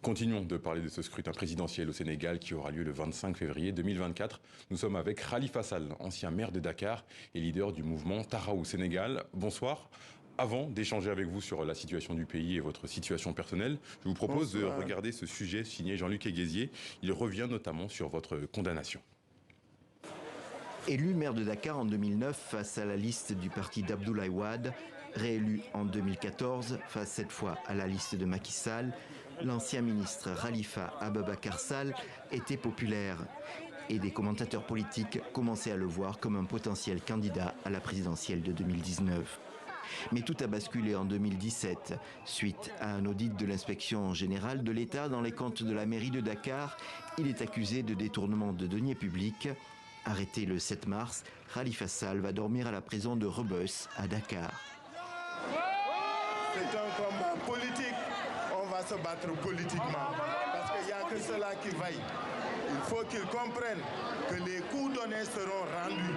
Continuons de parler de ce scrutin présidentiel au Sénégal qui aura lieu le 25 février 2024. Nous sommes avec Khalifa Sall, ancien maire de Dakar et leader du mouvement Taxawu Sénégal. Bonsoir. Avant d'échanger avec vous sur la situation du pays et votre situation personnelle, je vous propose de regarder ce sujet signé Jean-Luc Heguezier. Il revient notamment sur votre condamnation. Élu maire de Dakar en 2009 face à la liste du parti d'Abdoulaye Wade, réélu en 2014 face cette fois à la liste de Macky Sall, l'ancien ministre Khalifa Ababakar Sall était populaire et des commentateurs politiques commençaient à le voir comme un potentiel candidat à la présidentielle de 2019. Mais tout a basculé en 2017, suite à un audit de l'inspection générale de l'État dans les comptes de la mairie de Dakar. Il est accusé de détournement de deniers publics. Arrêté le 7 mars, Khalifa Sall va dormir à la prison de Rebeuss à Dakar. C'est un combat politique. On va se battre politiquement. Parce qu'il n'y a que cela qui vaille. Il faut qu'ils comprennent que les coups donnés seront rendus.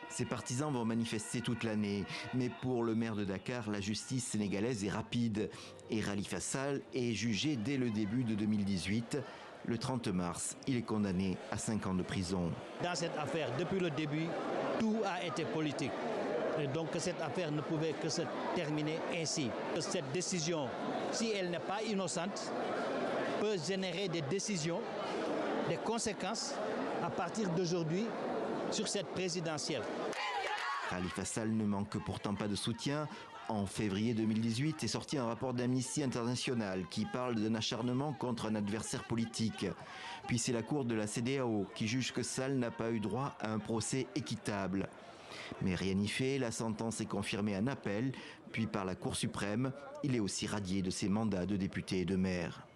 Ses partisans vont manifester toute l'année. Mais pour le maire de Dakar, la justice sénégalaise est rapide. Et Khalifa Sall est jugé dès le début de 2018. Le 30 mars, il est condamné à 5 ans de prison. Dans cette affaire, depuis le début, tout a été politique. Et donc cette affaire ne pouvait que se terminer ainsi. Cette décision, si elle n'est pas innocente, peut générer des décisions, des conséquences à partir d'aujourd'hui sur cette présidentielle. Khalifa Sall ne manque pourtant pas de soutien. En février 2018 est sorti un rapport d'Amnesty International qui parle d'un acharnement contre un adversaire politique. Puis c'est la cour de la CEDEAO qui juge que Sall n'a pas eu droit à un procès équitable. Mais rien n'y fait, la sentence est confirmée en appel, puis par la Cour suprême, il est aussi radié de ses mandats de député et de maire.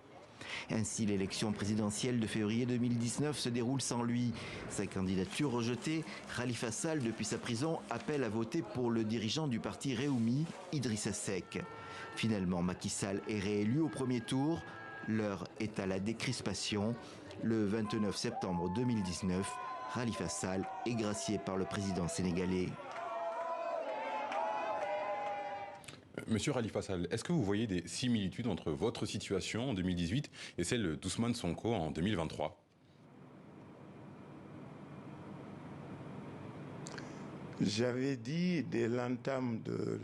Ainsi, l'élection présidentielle de février 2019 se déroule sans lui. Sa candidature rejetée, Khalifa Sall, depuis sa prison, appelle à voter pour le dirigeant du parti Réumi, Idrissa Seck. Finalement, Macky Sall est réélu au premier tour. L'heure est à la décrispation. Le 29 septembre 2019, Khalifa Sall est gracié par le président sénégalais. Monsieur Khalifa Sall, est-ce que vous voyez des similitudes entre votre situation en 2018 et celle d'Ousmane Sonko en 2023 ? J'avais dit dès l'entame de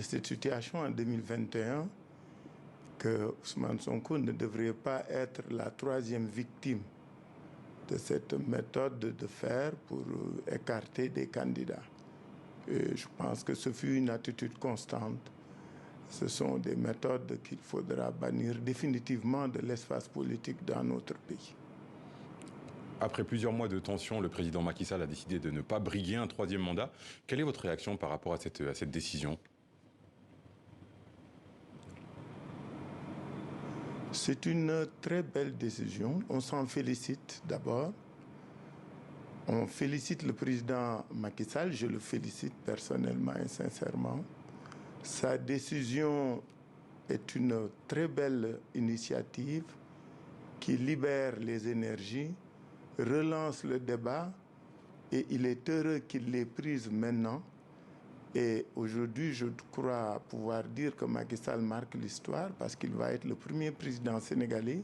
cette situation en 2021 que Ousmane Sonko ne devrait pas être la troisième victime de cette méthode de faire pour écarter des candidats. Et je pense que ce fut une attitude constante. Ce sont des méthodes qu'il faudra bannir définitivement de l'espace politique dans notre pays. Après plusieurs mois de tension, le président Macky Sall a décidé de ne pas briguer un troisième mandat. Quelle est votre réaction par rapport à cette décision ? C'est une très belle décision. On s'en félicite d'abord. On félicite le président Macky Sall, je le félicite personnellement et sincèrement. Sa décision est une très belle initiative qui libère les énergies, relance le débat et il est heureux qu'il l'ait prise maintenant. Et aujourd'hui, je crois pouvoir dire que Macky Sall marque l'histoire parce qu'il va être le premier président sénégalais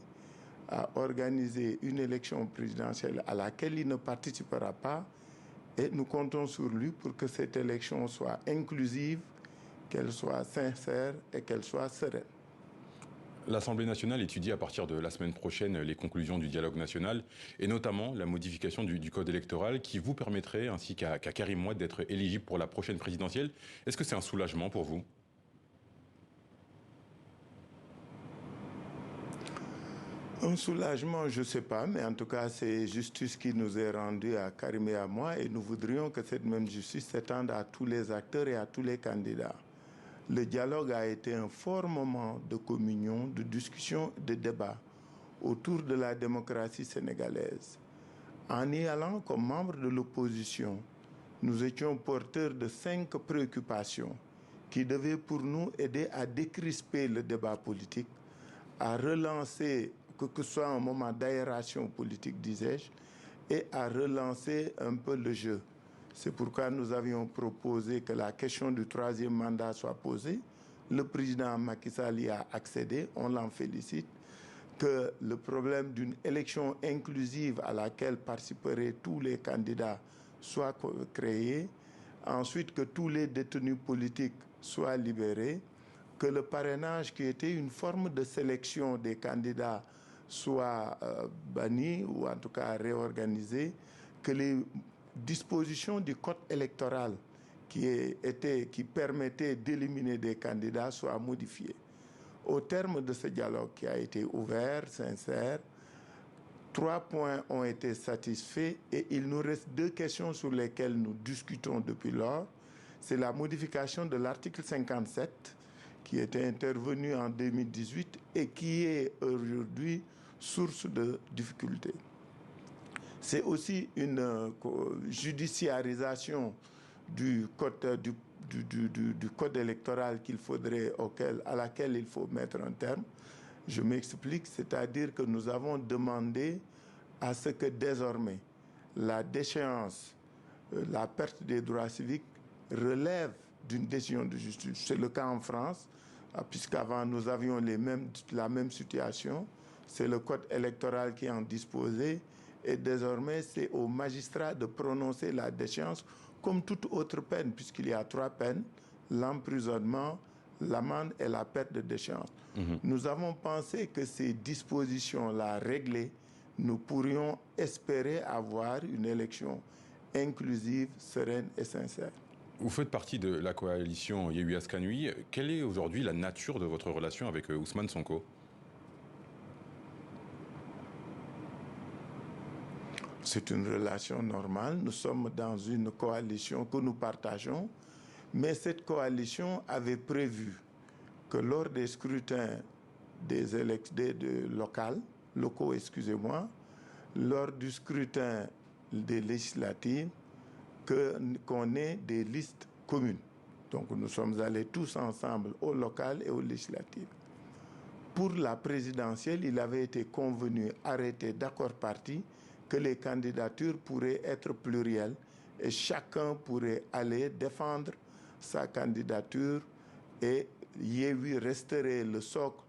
à organiser une élection présidentielle à laquelle il ne participera pas. Et nous comptons sur lui pour que cette élection soit inclusive, qu'elle soit sincère et qu'elle soit sereine. L'Assemblée nationale étudie à partir de la semaine prochaine les conclusions du dialogue national et notamment la modification du code électoral qui vous permettrait, ainsi qu'à Karim Wade, d'être éligible pour la prochaine présidentielle. Est-ce que c'est un soulagement pour vous ? Un soulagement, je ne sais pas, mais en tout cas, c'est justice qui nous est rendue à Karim et à moi et nous voudrions que cette même justice s'étende à tous les acteurs et à tous les candidats. Le dialogue a été un fort moment de communion, de discussion, de débat autour de la démocratie sénégalaise. En y allant comme membre de l'opposition, nous étions porteurs de 5 préoccupations qui devaient pour nous aider à décrisper le débat politique, à relancer, que ce soit un moment d'aération politique, disais-je, et à relancer un peu le jeu. C'est pourquoi nous avions proposé que la question du troisième mandat soit posée. Le président Macky Sall y a accédé, on l'en félicite. Que le problème d'une élection inclusive à laquelle participeraient tous les candidats soit créé. Ensuite, que tous les détenus politiques soient libérés. Que le parrainage, qui était une forme de sélection des candidats, soit banni ou en tout cas réorganisé. Que les dispositions du code électoral qui permettaient d'éliminer des candidats soient modifiées. Au terme de ce dialogue qui a été ouvert, sincère, 3 points ont été satisfaits et il nous reste 2 questions sur lesquelles nous discutons depuis lors. C'est la modification de l'article 57 qui était intervenu en 2018 et qui est aujourd'hui source de difficultés. C'est aussi une judiciarisation du code électoral à laquelle il faut mettre un terme. Je m'explique, c'est-à-dire que nous avons demandé à ce que désormais la déchéance, la perte des droits civiques relève d'une décision de justice. C'est le cas en France, puisqu'avant nous avions la même situation. C'est le code électoral qui en disposait et désormais c'est aux magistrats de prononcer la déchéance comme toute autre peine, puisqu'il y a 3 peines, l'emprisonnement, l'amende et la perte de déchéance. Nous avons pensé que ces dispositions-là réglées, nous pourrions espérer avoir une élection inclusive, sereine et sincère. Vous faites partie de la coalition Yewwi Askan Wi. Quelle est aujourd'hui la nature de votre relation avec Ousmane Sonko ? C'est une relation normale. Nous sommes dans une coalition que nous partageons, mais cette coalition avait prévu que lors des scrutins locaux, lors du scrutin des législatives, qu'on ait des listes communes. Donc nous sommes allés tous ensemble au local et aux législatives. Pour la présidentielle, il avait été convenu, arrêté d'accord parti, que les candidatures pourraient être plurielles et chacun pourrait aller défendre sa candidature et Yewwi resterait le socle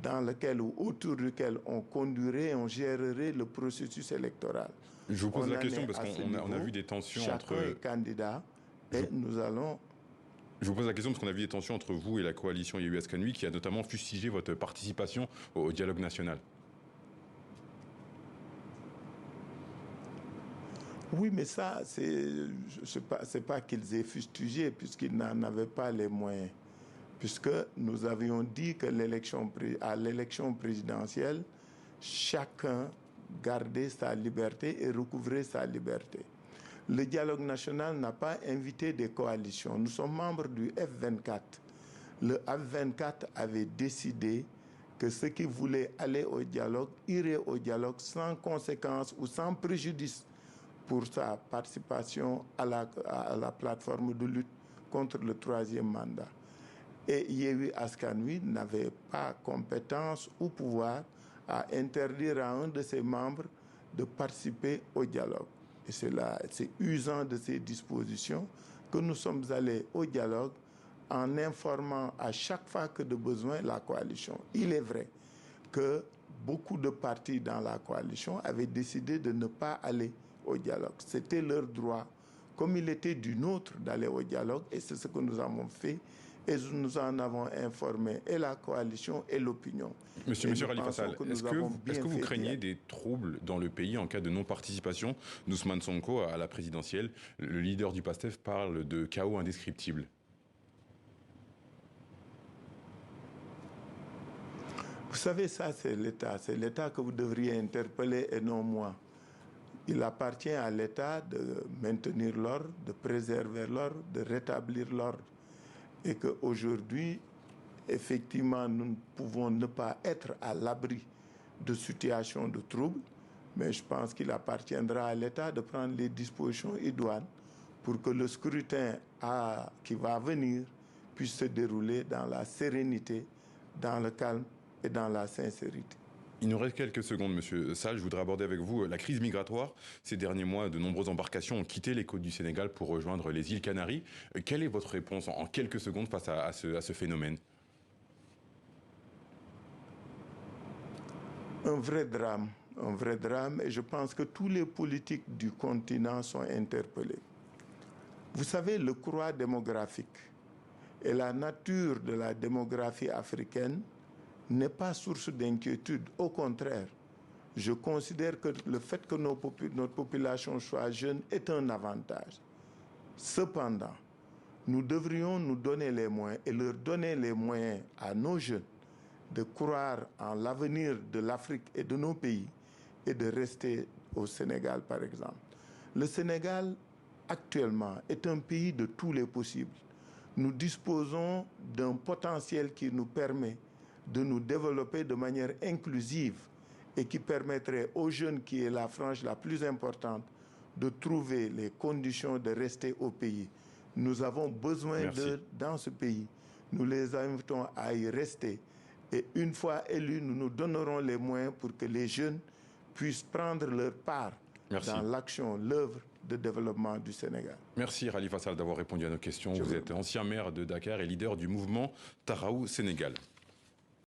dans lequel ou autour duquel on conduirait et on gérerait le processus électoral. Je vous pose la question parce qu'on a vu des tensions entre... Chacun est candidat et nous allons... Je vous pose la question parce qu'on a vu des tensions entre vous et la coalition Yewwi Askan Wi qui a notamment fustigé votre participation au dialogue national. Oui, mais ça, c'est pas qu'ils aient fustigé puisqu'ils n'en avaient pas les moyens. Puisque nous avions dit que à l'élection présidentielle, chacun gardait sa liberté et recouvrait sa liberté. Le dialogue national n'a pas invité des coalitions. Nous sommes membres du F24. Le F24 avait décidé que ceux qui voulaient aller au dialogue iraient au dialogue sans conséquence ou sans préjudice pour sa participation à la plateforme de lutte contre le 3e mandat. Et Yewwi Askan Wi n'avait pas compétence ou pouvoir à interdire à un de ses membres de participer au dialogue. Et c'est usant de ces dispositions que nous sommes allés au dialogue en informant à chaque fois que de besoin la coalition. Il est vrai que beaucoup de partis dans la coalition avaient décidé de ne pas aller au dialogue. C'était leur droit, comme il était du nôtre d'aller au dialogue, et c'est ce que nous avons fait, et nous en avons informé et la coalition et l'opinion. Monsieur Khalifa Sall, est-ce que vous craignez des troubles dans le pays en cas de non-participation d'Ousmane Sonko à la présidentielle? Le leader du PASTEF parle de chaos indescriptible. Vous savez, ça c'est l'État. C'est l'État que vous devriez interpeller et non moi. Il appartient à l'État de maintenir l'ordre, de préserver l'ordre, de rétablir l'ordre. Et qu'aujourd'hui, effectivement, nous pouvons ne pas être à l'abri de situations de troubles, mais je pense qu'il appartiendra à l'État de prendre les dispositions idoines pour que le scrutin qui va venir puisse se dérouler dans la sérénité, dans le calme et dans la sincérité. Il nous reste quelques secondes, Monsieur Sall. Je voudrais aborder avec vous la crise migratoire. Ces derniers mois, de nombreuses embarcations ont quitté les côtes du Sénégal pour rejoindre les îles Canaries. Quelle est votre réponse en quelques secondes face à ce phénomène ? Un vrai drame, et je pense que tous les politiques du continent sont interpellés. Vous savez, le croît démographique et la nature de la démographie africaine n'est pas source d'inquiétude. Au contraire, je considère que le fait que notre population soit jeune est un avantage. Cependant, nous devrions nous donner les moyens et leur donner les moyens à nos jeunes de croire en l'avenir de l'Afrique et de nos pays et de rester au Sénégal, par exemple. Le Sénégal, actuellement, est un pays de tous les possibles. Nous disposons d'un potentiel qui nous permet de nous développer de manière inclusive et qui permettrait aux jeunes, qui est la frange la plus importante, de trouver les conditions de rester au pays. Nous avons besoin d'eux dans ce pays. Nous les invitons à y rester. Et une fois élus, nous nous donnerons les moyens pour que les jeunes puissent prendre leur part dans l'action, l'œuvre de développement du Sénégal. Merci Khalifa Sall d'avoir répondu à nos questions. Vous êtes ancien maire de Dakar et leader du mouvement Taxawu Sénégal.